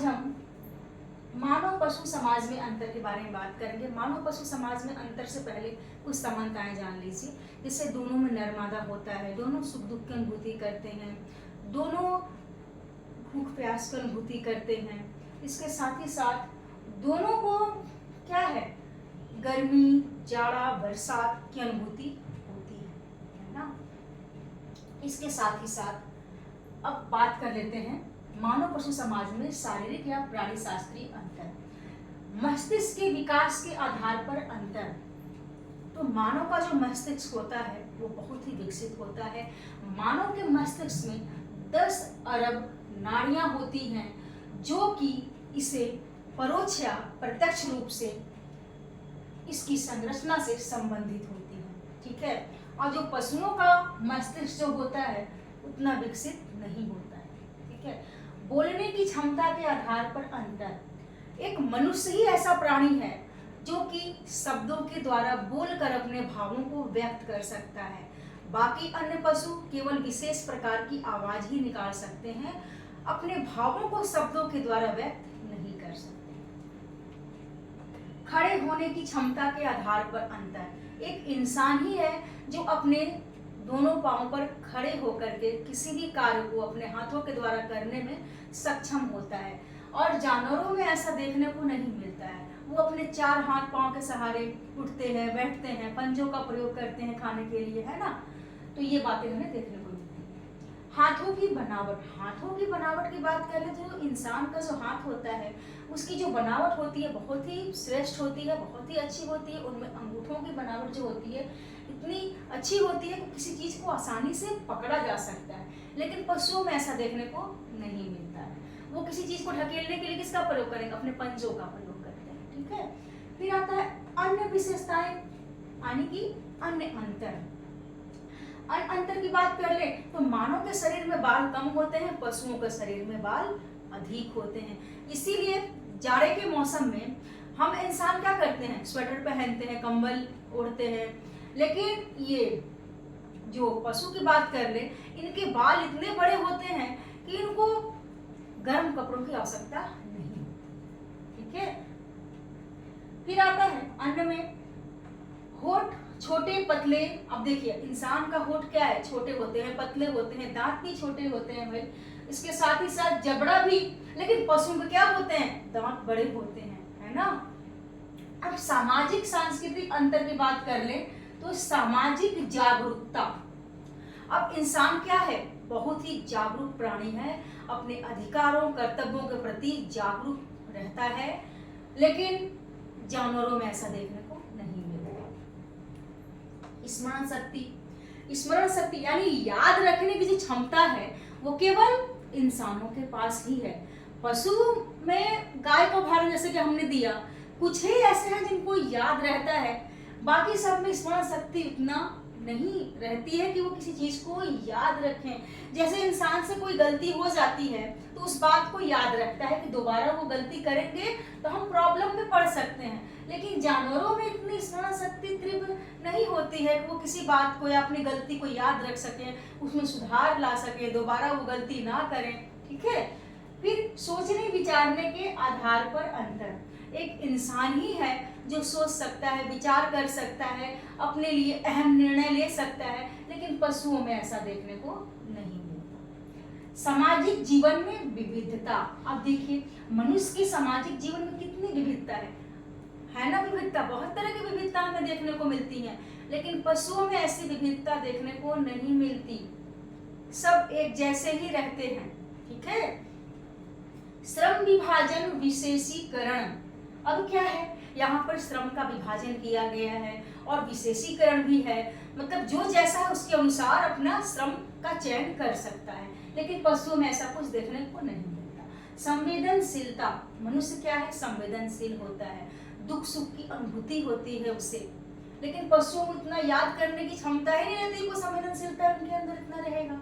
हम मानव पशु समाज में अंतर के बारे में बात करेंगे। मानव पशु समाज में अंतर से पहले कुछ समानताएं जान लीजिए। जिससे दोनों में नर्मदा होता है, दोनों सुख दुख की अनुभूति करते हैं, दोनों भूख प्यास की अनुभूति करते हैं। इसके साथ ही साथ दोनों को क्या है, गर्मी, जाड़ा, बरसात की अनुभूति होती है ना। इसके साथ ही साथ अब बात कर लेते हैं मानव पशु समाज में शारीरिक या प्राणी शास्त्रीय अंतर। मस्तिष्क के विकास के आधार पर अंतर। तो मानव का जो मस्तिष्क होता है वो बहुत ही विकसित होता है। मानव के मस्तिष्क में 10 अरब नाड़ियां होती हैं जो कि इसे परोक्ष या प्रत्यक्ष रूप से इसकी संरचना से संबंधित होती है, ठीक है। और जो पशुओं का मस्तिष्क जो होता है उतना विकसित नहीं होता है, ठीक है। बोलने की क्षमता के आधार पर अंतर। एक मनुष्य ही ऐसा प्राणी है जो कि शब्दों के द्वारा बोलकर अपने भावों को व्यक्त कर सकता है। बाकी अन्य पशु केवल विशेष प्रकार की आवाज ही निकाल सकते हैं, अपने भावों को शब्दों के द्वारा व्यक्त नहीं कर सकते। खड़े होने की क्षमता के आधार पर अंतर। एक इंसान ही है जो अपने दोनों पांवों पर खड़े होकर के किसी भी कार्य को अपने हाथों के द्वारा करने में सक्षम होता है, और जानवरों में ऐसा देखने को नहीं मिलता है। वो अपने 4 हाथ पांव के सहारे उठते हैं, बैठते हैं, पंजों का प्रयोग करते हैं खाने के लिए, है ना। तो ये बातें हमें देखने को मिलती हैं। हाथों की बनावट। हाथों की बनावट की बात करें तो इंसान का जो हाथ होता है उसकी जो बनावट होती है बहुत ही श्रेष्ठ होती है, बहुत ही अच्छी होती है। उनमें अंगूठों की बनावट जो होती है इतनी अच्छी होती है कि किसी चीज को आसानी से पकड़ा जा सकता है, लेकिन पशुओं में ऐसा देखने को नहीं मिलता है। वो किसी चीज को ढकेलने के लिए किसका प्रयोग करेंगे, अपने पंजों का प्रयोग करते हैं, ठीक है। फिर आता है अन्य विशेषताएं, यानी कि अन्य अंतर। अंतर की बात कर ले तो मानव के शरीर में बाल कम होते हैं, पशुओं के शरीर में बाल अधिक होते हैं। इसीलिए जाड़े के मौसम में हम इंसान क्या करते हैं, स्वेटर पहनते हैं, कंबल ओढ़ते हैं, लेकिन ये जो पशु की बात कर ले इनके बाल इतने बड़े होते हैं कि इनको गर्म कपड़ों की आवश्यकता नहीं, ठीक है। फिर आता है अन्न में होठ छोटे पतले। अब देखिए इंसान का होठ क्या है, छोटे होते हैं, पतले होते हैं, दांत भी छोटे होते हैं भाई। इसके साथ ही साथ जबड़ा भी, लेकिन पशुओं के क्या होते हैं, दांत बड़े होते हैं, है ना। अब सामाजिक सांस्कृतिक अंतर की बात कर ले तो सामाजिक जागरूकता। अब इंसान क्या है, बहुत ही जागरूक प्राणी है, अपने अधिकारों कर्तव्यों के प्रति जागरूक रहता है, लेकिन जानवरों में ऐसा देखने को नहीं मिलता। स्मरण शक्ति। स्मरण शक्ति यानी याद रखने की जो क्षमता है वो केवल इंसानों के पास ही है। पशु में गाय का उदाहरण जैसे कि हमने दिया, कुछ ही ऐसे हैं जिनको याद रहता है, बाकी सब में स्मरण शक्ति उतना नहीं रहती है कि वो किसी चीज को याद रखें। जैसे इंसान से कोई गलती हो जाती है तो उस बात को याद रखता है कि दोबारा वो गलती करेंगे तो हम प्रॉब्लम में पड़ सकते हैं, लेकिन जानवरों में इतनी स्मरण शक्ति तीव्र नहीं होती है कि वो किसी बात को या अपनी गलती को याद रख सकें, उसमें सुधार ला सकें, दोबारा वो गलती ना करें, ठीक है। फिर सोचने विचारने के आधार पर अंतर। एक इंसान ही है जो सोच सकता है, विचार कर सकता है, अपने लिए अहम निर्णय ले सकता है, लेकिन पशुओं में ऐसा देखने को नहीं मिलता। सामाजिक जीवन में विविधता। अब देखिए मनुष्य के सामाजिक जीवन में कितनी विविधता है ना। विविधता, बहुत तरह की विविधता हमें देखने को मिलती है, लेकिन पशुओं में ऐसी विविधता देखने को नहीं मिलती। सब एक जैसे ही रहते हैं, ठीक है। श्रम विभाजन विशेषीकरण। अब क्या है, यहाँ पर श्रम का विभाजन किया गया है और विशेषीकरण भी है, मतलब जो जैसा है उसके अनुसार अपना श्रम का चयन कर सकता है, लेकिन पशुओं में ऐसा कुछ देखने को नहीं मिलता। संवेदनशीलता। मनुष्य क्या है, संवेदनशील होता है, दुख सुख की अनुभूति होती है उसे, लेकिन पशुओं को इतना याद करने की क्षमता ही नहीं रहती, वो संवेदनशीलता उनके अंदर इतना रहेगा।